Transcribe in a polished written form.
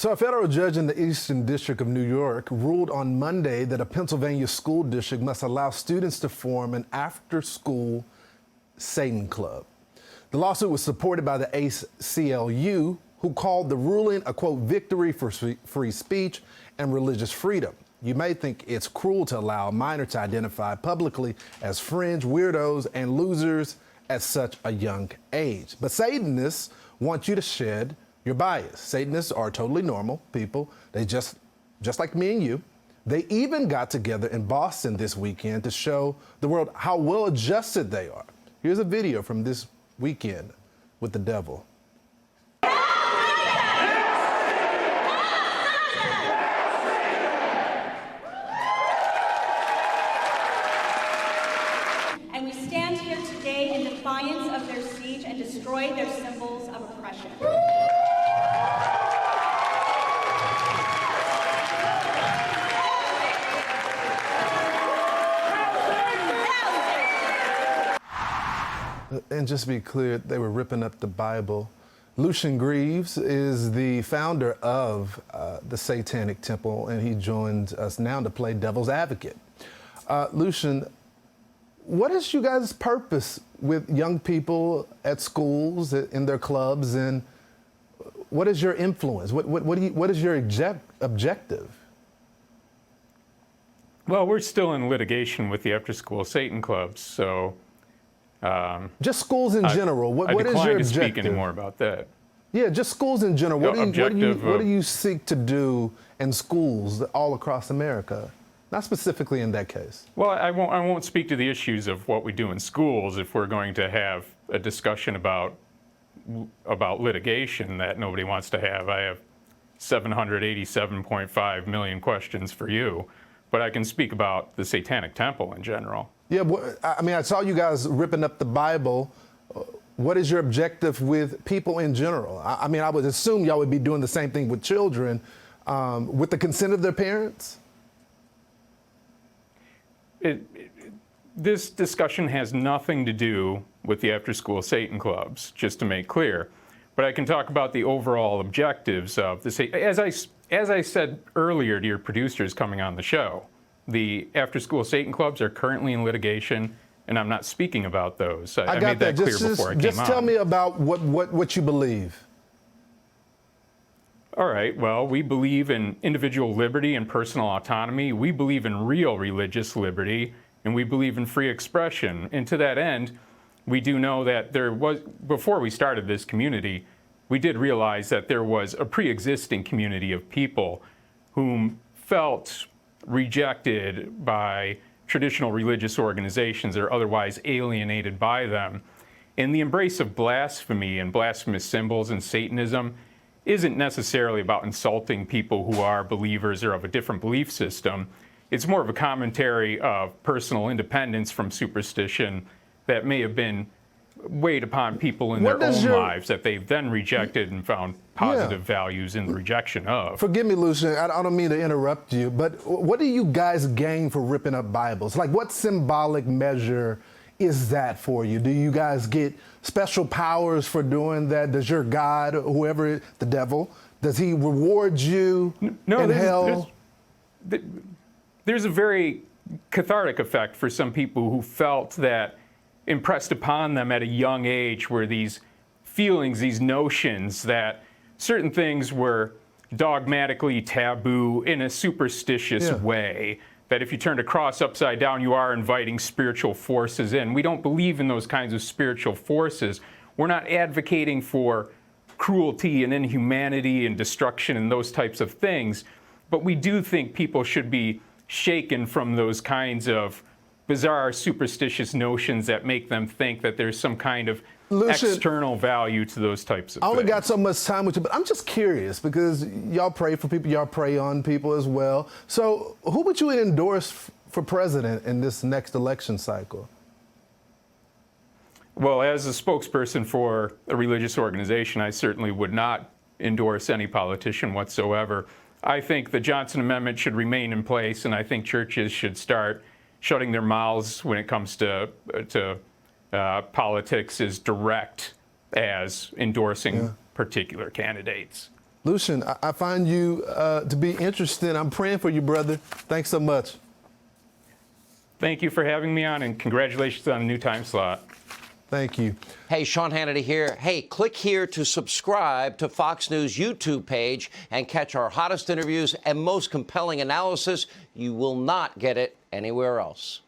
So a federal judge in the Eastern District of New York ruled on Monday that a Pennsylvania school district must allow students to form an after-school Satan club. The lawsuit was supported by the ACLU, who called the ruling a, quote, victory for free speech and religious freedom. You may think it's cruel to allow a minor to identify publicly as fringe, weirdos, and losers at such a young age. But Satanists want you to shed your bias. Satanists are totally normal people. They just like me and you. They even got together in Boston this weekend to show the world how well adjusted they are. Here's a video from this weekend with the devil. And we stand here today in defiance of their siege and destroy their symbols of oppression. And just to be clear, they were ripping up the Bible. Lucien Greaves is the founder of the Satanic Temple, and he joins us now to play devil's advocate. Lucien, what is you guys' purpose with young people at schools, in their clubs, and what is your influence? What is your objective? Well, we're still in litigation with the after-school Satan clubs, so... just schools in general. What is your objective? I decline to speak anymore about that. Yeah, just schools in general. What do you seek to do in schools all across America? Not specifically in that case. Well, I won't speak to the issues of what we do in schools if we're going to have a discussion about litigation that nobody wants to have. I have 787.5 million questions for you, but I can speak about the Satanic Temple in general. Yeah, I mean, I saw you guys ripping up the Bible. What is your objective with people in general? I mean, I would assume y'all would be doing the same thing with children, with the consent of their parents? This discussion has nothing to do with the after-school Satan clubs, just to make clear. But I can talk about the overall objectives of the as I said earlier to your producers coming on the show. The after-school Satan clubs are currently in litigation, and I'm not speaking about those. I made that clear before I came on. Just tell me about what you believe. All right, well, we believe in individual liberty and personal autonomy. We believe in real religious liberty, and we believe in free expression. And to that end, we do know that before we started this community, we did realize that there was a pre-existing community of people whom felt rejected by traditional religious organizations or otherwise alienated by them. And the embrace of blasphemy and blasphemous symbols and Satanism isn't necessarily about insulting people who are believers or of a different belief system. It's more of a commentary of personal independence from superstition that may have been weighed upon people in their own lives that they've then rejected and found positive values in the rejection of. Forgive me, Lucien, I don't mean to interrupt you, but what do you guys gain for ripping up Bibles? Like, what symbolic measure is that for you? Do you guys get special powers for doing that? Does your God, whoever, the devil, does he reward you in hell? There's a very cathartic effect for some people who felt that impressed upon them at a young age were these feelings, these notions that certain things were dogmatically taboo in a superstitious way, that if you turned a cross upside down, you are inviting spiritual forces in. We don't believe in those kinds of spiritual forces. We're not advocating for cruelty and inhumanity and destruction and those types of things, but we do think people should be shaken from those kinds of bizarre superstitious notions that make them think that there's some kind of external value to those types of things. I only got so much time with you, but I'm just curious because y'all pray for people, y'all pray on people as well. So who would you endorse for president in this next election cycle? Well, as a spokesperson for a religious organization, I certainly would not endorse any politician whatsoever. I think the Johnson Amendment should remain in place, and I think churches should start shutting their mouths when it comes to politics as direct as endorsing particular candidates. Lucien, I find you to be interesting. I'm praying for you, brother. Thanks so much. Thank you for having me on, and congratulations on the new time slot. Thank you. Hey, Sean Hannity here. Hey, click here to subscribe to Fox News YouTube page and catch our hottest interviews and most compelling analysis. You will not get it anywhere else.